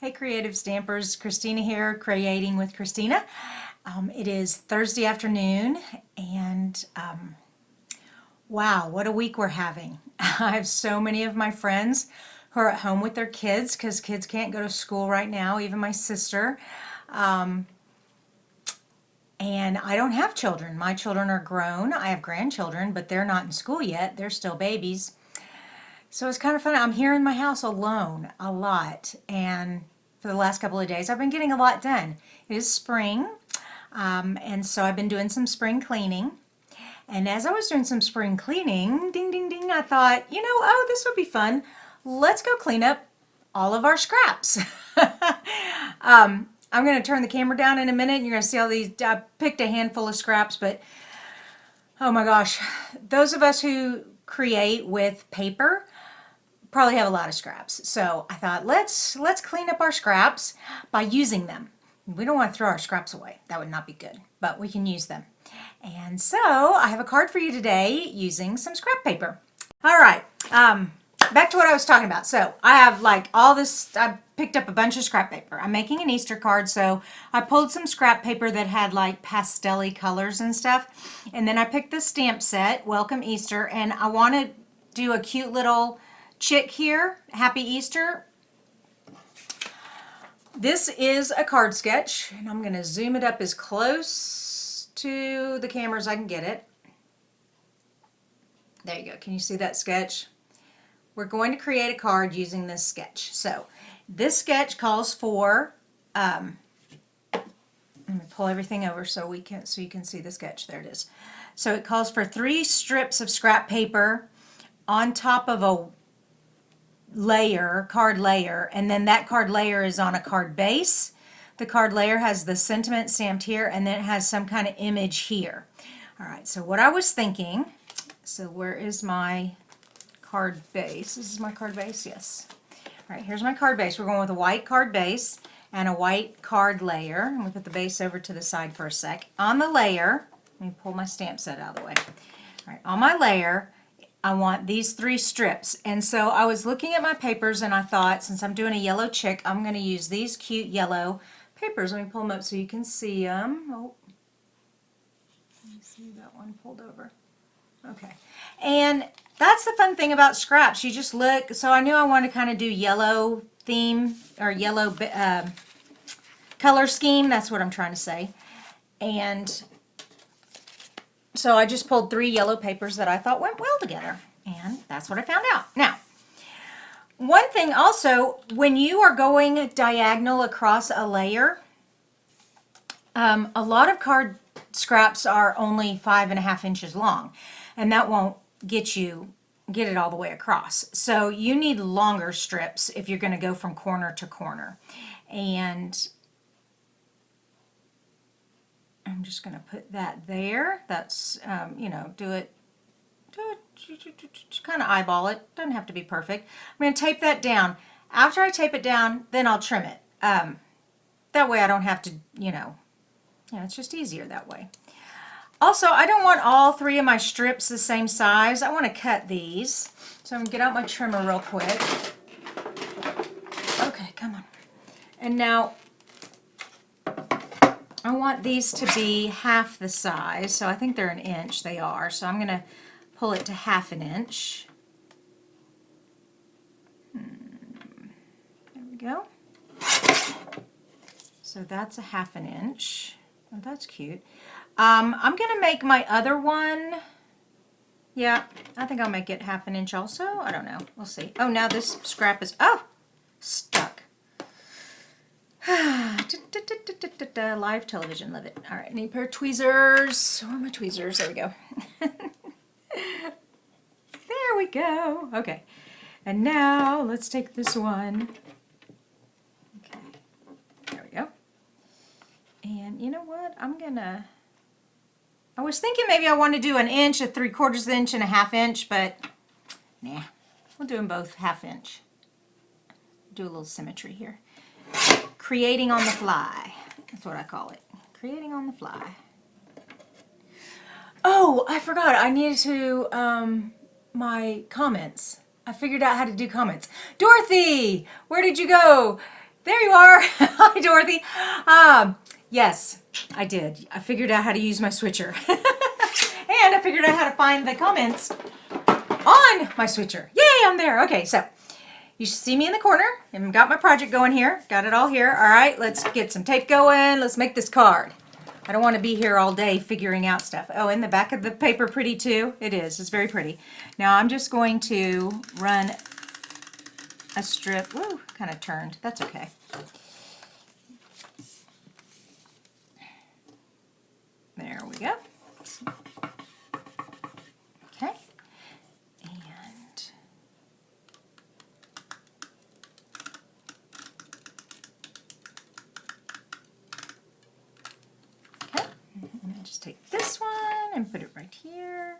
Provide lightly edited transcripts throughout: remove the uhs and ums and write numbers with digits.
Hey creative stampers, Kristina here, creating with Kristina. It is Thursday afternoon and wow, what a week we're having. I have so many of my friends who are at home with their kids because kids can't go to school right now, even my sister. And I don't have children. My children are grown. I have grandchildren, but they're not in school yet. They're still babies. So it's kind of fun. I'm here in my house alone a lot, and for the last couple of days I've been getting a lot done. It is spring, and so I've been doing some spring cleaning. And as I was doing some spring cleaning, ding, ding, ding, I thought, oh, this would be fun. Let's go clean up all of our scraps. I'm going to turn the camera down in a minute, and you're going to see all these. I picked a handful of scraps, but oh my gosh, those of us who create with paper probably have a lot of scraps. So I thought, let's clean up our scraps by using them. We don't want to throw our scraps away. That would not be good, but we can use them. And so I have a card for you today using some scrap paper. All right, back to what I was talking about. So I have like all this, I picked up a bunch of scrap paper. I'm making an Easter card, so I pulled some scrap paper that had like pastel-y colors and stuff. And then I picked the stamp set, Welcome Easter, and I want to do a cute little chick here, Happy Easter. This is a card sketch, and I'm going to zoom it up as close to the camera as I can get it. There you go. Can you see that sketch? We're going to create a card using this sketch. So this sketch calls for, let me pull everything over so you can see the sketch. There it is. So it calls for 3 strips of scrap paper on top of a card layer, and then that card layer is on a card base. The card layer has the sentiment stamped here, and then it has some kind of image here. All right, so what I was thinking, so where is my card base? This is my card base, yes. All right, here's my card base. We're going with a white card base and a white card layer. I'm going to put the base over to the side for a sec. On the layer, let me pull my stamp set out of the way. All right, on my layer, I want these 3 strips. And so I was looking at my papers and I thought, since I'm doing a yellow chick, I'm going to use these cute yellow papers. Let me pull them up so you can see them. Oh, let me see that one pulled over. Okay. And that's the fun thing about scraps. You just look. So I knew I wanted to kind of do yellow theme or yellow color scheme. That's what I'm trying to say. And so I just pulled 3 yellow papers that I thought went well together, and that's what I found out. Now, one thing also, when you are going diagonal across a layer, a lot of card scraps are only 5.5 inches long, and that won't get it all the way across. So you need longer strips if you're going to go from corner to corner. And I'm just going to put that there. That's, do it, just kind of eyeball it. Doesn't have to be perfect. I'm going to tape that down. After I tape it down, then I'll trim it. That way I don't have to, it's just easier that way. Also, I don't want all 3 of my strips the same size. I want to cut these. So I'm going to get out my trimmer real quick. Okay, come on. And now, I want these to be half the size, so I think they're 1 inch. They are, so I'm going to pull it to 1/2 inch. There we go. So that's 1/2 inch. Oh, that's cute. I'm going to make my other one. Yeah, I think I'll make it 1/2 inch also. I don't know. We'll see. Oh, now this scrap is stuck. Live television, love it. All right, need a pair of tweezers. Where are my tweezers? There we go. There we go. Okay, and now let's take this one. Okay, there we go. And you know what? I was thinking maybe I want to do 1 inch, a 3/4 inch, and a 1/2 inch, but nah, we'll do them both 1/2 inch. Do a little symmetry here. Creating on the fly. That's what I call it. Creating on the fly. Oh, I forgot. I needed to, my comments. I figured out how to do comments. Dorothy, where did you go? There you are. Hi, Dorothy. Yes, I did. I figured out how to use my switcher. And I figured out how to find the comments on my switcher. Yay, I'm there. Okay, so you should see me in the corner. I've got my project going here. Got it all here. All right, let's get some tape going. Let's make this card. I don't want to be here all day figuring out stuff. Oh, and the back of the paper pretty too? It is. It's very pretty. Now I'm just going to run a strip. Woo, kind of turned. That's okay. There we go. Okay. And okay. And I just take this one and put it right here.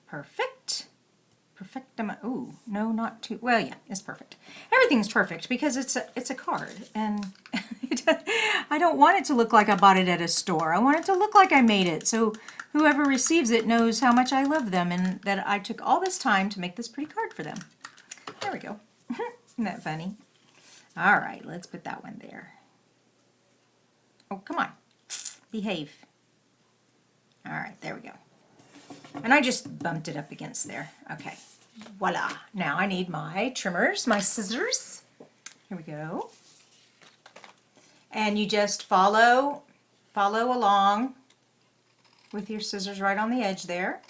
Perfect. Perfectum. Ooh, no, not too. Well, yeah, it's perfect. Everything's perfect because it's a card, and I don't want it to look like I bought it at a store. I want it to look like I made it, so whoever receives it knows how much I love them and that I took all this time to make this pretty card for them. There we go. Isn't that funny? All right, let's put that one there. Oh, come on. Behave. All right, there we go. And I just bumped it up against there. Okay, voila. Now I need my trimmers, my scissors. Here we go. And you just follow along with your scissors right on the edge there.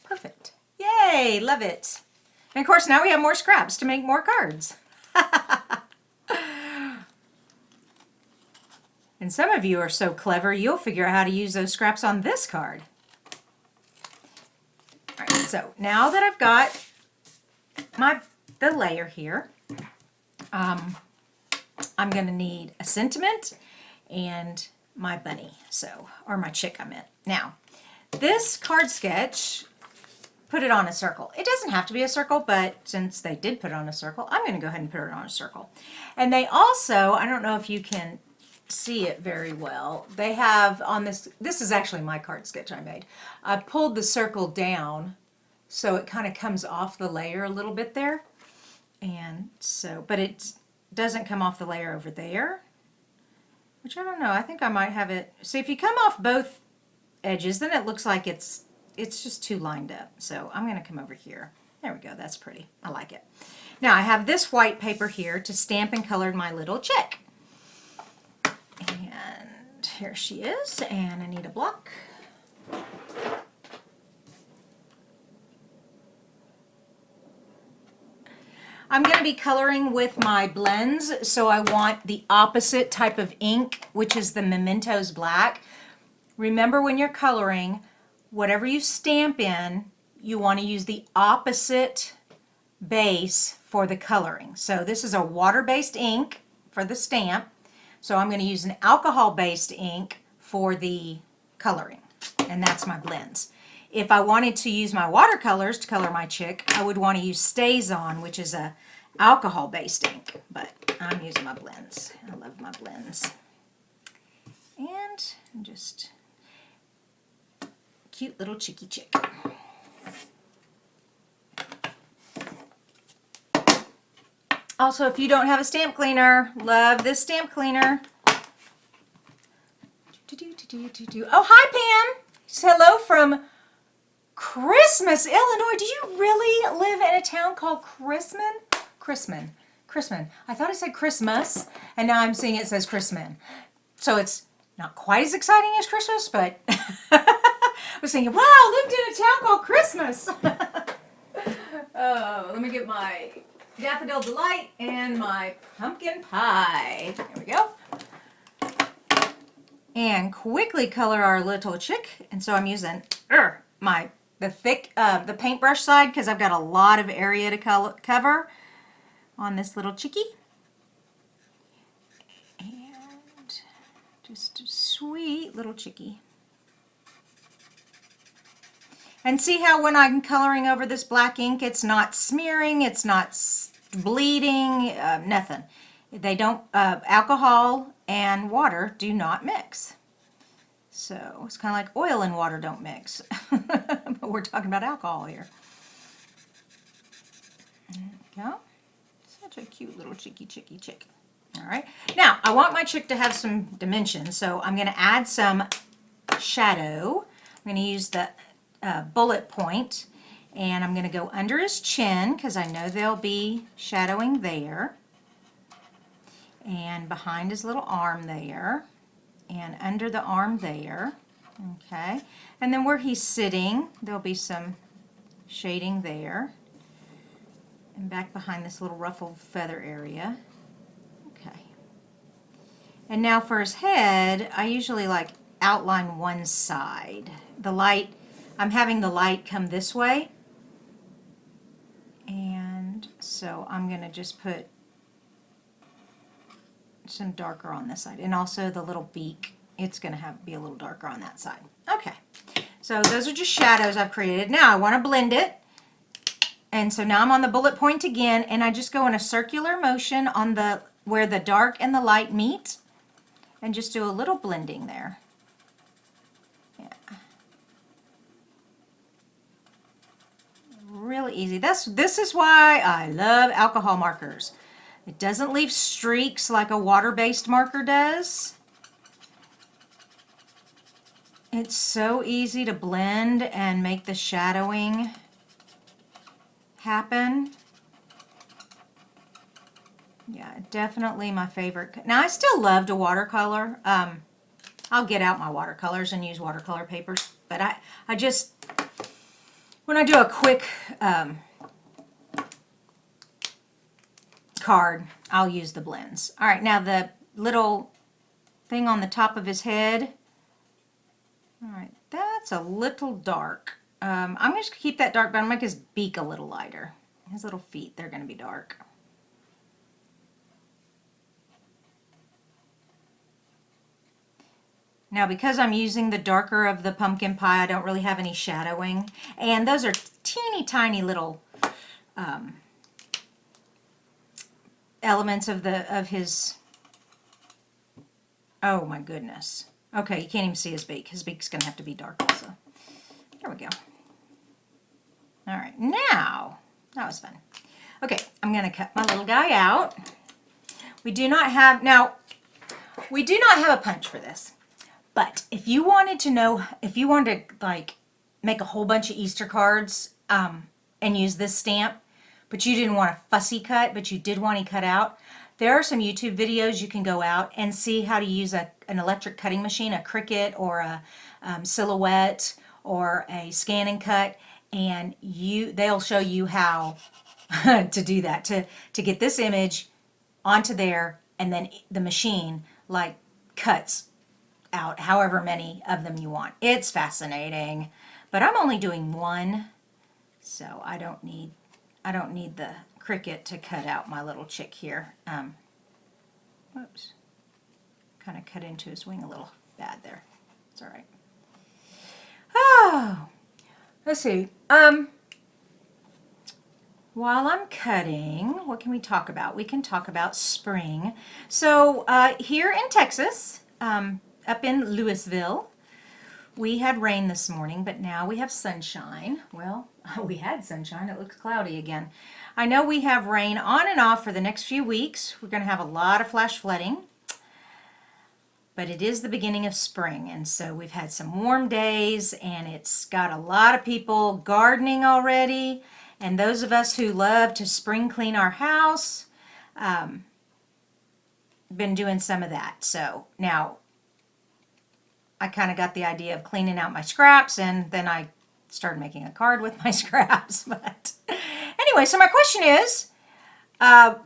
Perfect. Yay, love it. And of course now we have more scraps to make more cards. And some of you are so clever, you'll figure out how to use those scraps on this card. All right, so now that I've got the layer here, I'm going to need a sentiment and my bunny, or my chick I meant. Now, this card sketch, put it on a circle. It doesn't have to be a circle, but since they did put it on a circle, I'm going to go ahead and put it on a circle. And they also, I don't know if you can see it very well, they have on this is actually my card sketch I made. I pulled the circle down so it kind of comes off the layer a little bit there, and so, but it doesn't come off the layer over there, which I don't know, I think I might have it. See, if you come off both edges, then it looks like it's just too lined up. So I'm going to come over here. There we go. That's pretty. I like it. Now I have this white paper here to stamp and color my little chick. And here she is, and I need a block. I'm going to be coloring with my blends, so I want the opposite type of ink, which is the Mementos Black. Remember, when you're coloring, whatever you stamp in, you want to use the opposite base for the coloring. So this is a water-based ink for the stamp. So I'm going to use an alcohol-based ink for the coloring, and that's my blends. If I wanted to use my watercolors to color my chick, I would want to use StazOn, which is a alcohol-based ink, but I'm using my blends. I love my blends. And just cute little chicky chick. Also, if you don't have a stamp cleaner, love this stamp cleaner. Oh, hi, Pam. Hello from Christmas, Illinois. Do you really live in a town called Chrisman? Chrisman. I thought it said Christmas, and now I'm seeing it says Chrisman. So it's not quite as exciting as Christmas, but I was thinking, wow, I lived in a town called Christmas. Oh, let me get my Daffodil Delight and my pumpkin pie. There we go. And quickly color our little chick. And so I'm using the paintbrush side because I've got a lot of area to cover on this little chickie. And just a sweet little chickie. And see how when I'm coloring over this black ink, it's not smearing, it's not bleeding, nothing. They don't, alcohol and water do not mix. So it's kind of like oil and water don't mix. But we're talking about alcohol here. There we go. Such a cute little chicky chick. All right. Now, I want my chick to have some dimension, so I'm going to add some shadow. I'm going to use the bullet point, and I'm going to go under his chin because I know there'll be shadowing there, and behind his little arm there, and under the arm there. Okay. And then where he's sitting, there'll be some shading there, and back behind this little ruffled feather area. Okay. And now for his head, I usually like outline one side. The light, I'm having the light come this way. And so I'm going to just put some darker on this side. And also the little beak, it's going to be a little darker on that side. Okay. So those are just shadows I've created. Now I want to blend it. And so now I'm on the bullet point again, and I just go in a circular motion on the where the dark and the light meet, and just do a little blending there. Yeah. Really easy. This is why I love alcohol markers. It doesn't leave streaks like a water-based marker does. It's so easy to blend and make the shadowing happen. Yeah, definitely my favorite. Now, I still love to watercolor. I'll get out my watercolors and use watercolor papers, but I just, when I do a quick card, I'll use the blends. All right, now the little thing on the top of his head, all right, that's a little dark. I'm just going to keep that dark, but I'm going to make his beak a little lighter. His little feet, they're going to be dark. Now, because I'm using the darker of the pumpkin pie, I don't really have any shadowing. And those are teeny tiny little elements of his... Oh my goodness. Okay, you can't even see his beak. His beak's going to have to be dark also. There we go. All right, now, that was fun. Okay, I'm going to cut my little guy out. We do not have a punch for this. But if you wanted to like make a whole bunch of Easter cards and use this stamp, but you didn't want a fussy cut, but you did want it cut out, there are some YouTube videos you can go out and see how to use an electric cutting machine, a Cricut or a Silhouette or a Scan and Cut, and they'll show you how to do that, to get this image onto there, and then the machine like cuts out however many of them you want. It's fascinating, but I'm only doing one, so I don't need the Cricut to cut out my little chick here. Whoops, kind of cut into his wing a little bad there. It's all right. Oh, let's see. While I'm cutting, what can we talk about? We can talk about spring. So here in Texas, up in Louisville, we had rain this morning, but now we have sunshine. Well, we had sunshine. It looks cloudy again. I know we have rain on and off for the next few weeks. We're going to have a lot of flash flooding, but it is the beginning of spring, and so we've had some warm days, and it's got a lot of people gardening already, and those of us who love to spring clean our house, been doing some of that. So now I kind of got the idea of cleaning out my scraps, and then I started making a card with my scraps. But anyway, so my question is,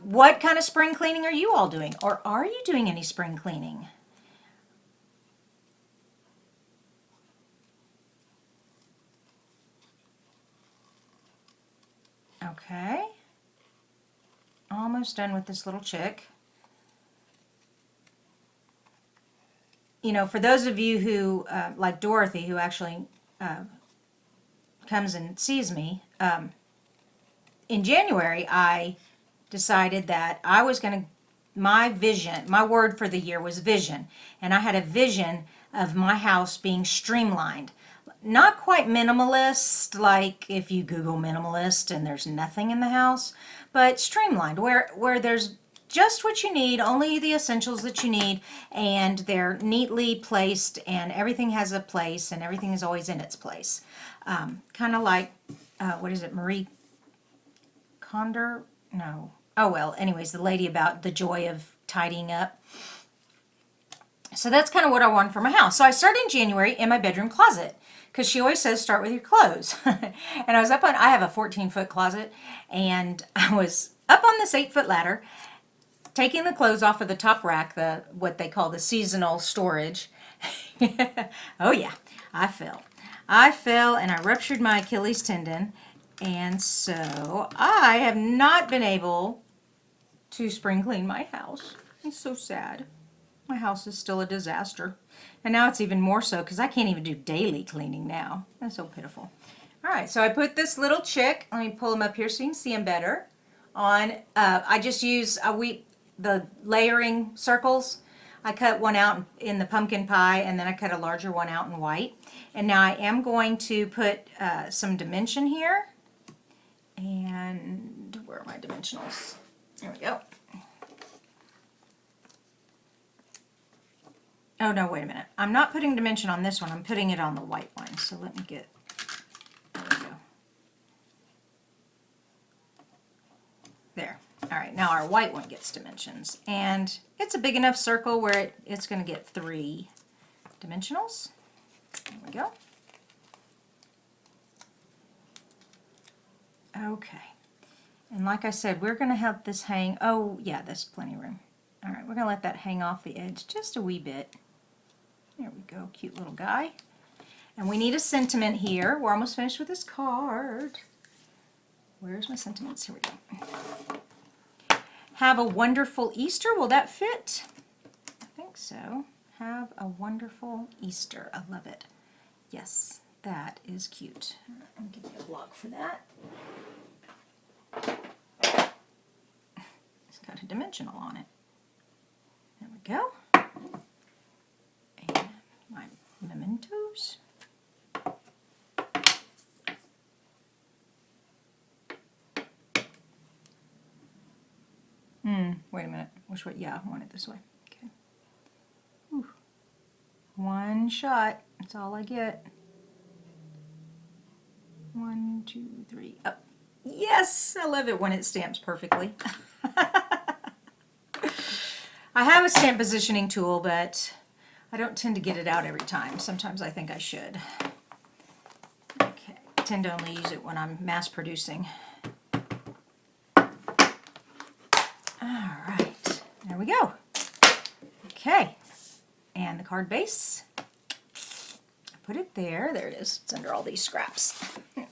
what kind of spring cleaning are you all doing? Or are you doing any spring cleaning? Okay. Almost done with this little chick. You know, for those of you who, like Dorothy, who actually comes and sees me, in January, I decided that I was going to, my word for the year was vision. And I had a vision of my house being streamlined. Not quite minimalist, like if you Google minimalist and there's nothing in the house, but streamlined, where there's just what you need, only the essentials that you need, and they're neatly placed, and everything has a place, and everything is always in its place. Kind of like, what is it, Marie Kondo? No. Oh, well, anyways, the lady about the joy of tidying up. So that's kind of what I want for my house. So I started in January in my bedroom closet, because she always says start with your clothes. And I have a 14-foot closet, and I was up on this 8-foot ladder, taking the clothes off of the top rack, what they call the seasonal storage. Oh yeah, I fell. And I ruptured my Achilles tendon, and so I have not been able to spring clean my house. It's so sad. My house is still a disaster. And now it's even more so because I can't even do daily cleaning now. That's so pitiful. All right, so I put this little chick, let me pull him up here so you can see him better, on, I just use the layering circles. I cut one out in the pumpkin pie, and then I cut a larger one out in white. And now I am going to put some dimension here. And where are my dimensionals? There we go. Oh, no, wait a minute. I'm not putting dimension on this one. I'm putting it on the white one. So let me there we go. There. All right, now our white one gets dimensions. And it's a big enough circle where it's going to get 3 dimensionals. There we go. Okay. And like I said, we're going to have this hang. Oh, yeah, there's plenty of room. All right, we're going to let that hang off the edge just a wee bit. There we go, cute little guy. And we need a sentiment here. We're almost finished with this card. Where's my sentiments? Here we go. Have a wonderful Easter. Will that fit? I think so. Have a wonderful Easter. I love it. Yes, that is cute. Let me give you a block for that. It's got a dimensional on it. There we go. And my mementos. Wait a minute. Which way? Yeah, I want it this way. Okay. Whew. One shot. That's all I get. 1, 2, 3. Up. Yes! I love it when it stamps perfectly. I have a stamp positioning tool, but I don't tend to get it out every time. Sometimes I think I should. Okay. I tend to only use it when I'm mass producing. Alright. There we go. Okay. And the card base. I put it there. There it is. It's under all these scraps. And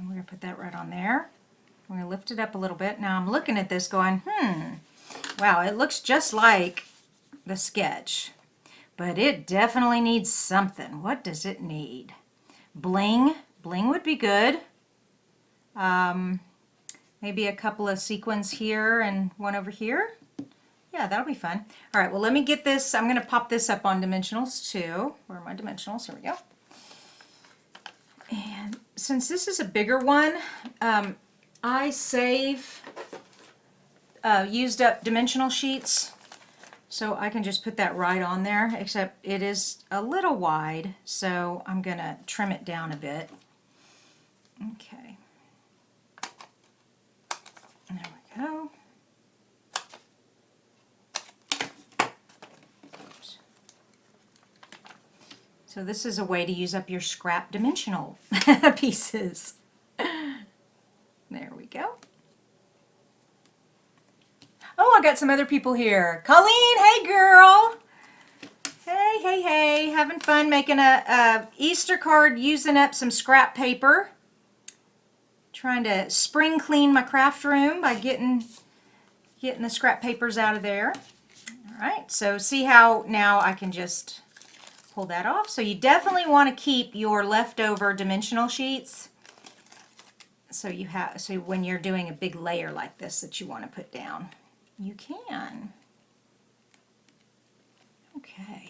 we're going to put that right on there. We're going to lift it up a little bit. Now I'm looking at this going, wow, it looks just like the sketch. But it definitely needs something. What does it need? Bling. Bling would be good. Maybe a couple of sequins here and one over here. Yeah, that'll be fun. All right, well, let me get this. I'm going to pop this up on dimensionals too. Where are my dimensionals? Here we go. And since this is a bigger one, I save used up dimensional sheets, so I can just put that right on there, except it is a little wide, so I'm going to trim it down a bit. Okay. There we go. Oops. So this is a way to use up your scrap dimensional pieces. There we go. Oh, I got some other people here. Colleen, hey girl. Hey, hey, hey. Having fun making a Easter card using up some scrap paper. Trying to spring clean my craft room by getting the scrap papers out of there. All right, so see how now I can just pull that off. So you definitely want to keep your leftover dimensional sheets. So when you're doing a big layer like this that you want to put down. you can. Okay.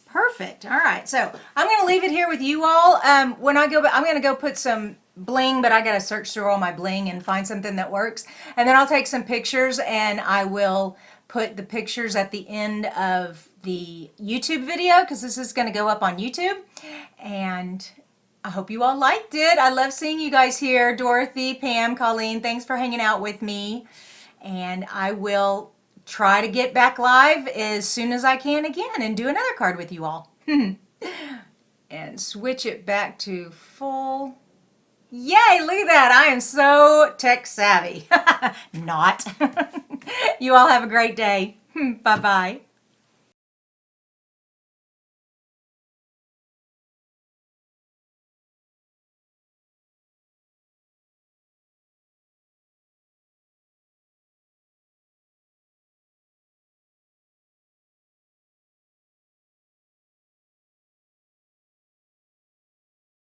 Perfect. All right. So I'm going to leave it here with you all. When I go back, I'm going to go put some bling, but I got to search through all my bling and find something that works. And then I'll take some pictures and I will put the pictures at the end of the YouTube video because this is going to go up on YouTube. And I hope you all liked it. I love seeing you guys here. Dorothy, Pam, Colleen, thanks for hanging out with me. And I will try to get back live as soon as I can again and do another card with you all. And switch it back to full. Yay, look at that. I am so tech savvy. Not. You all have a great day. Bye-bye.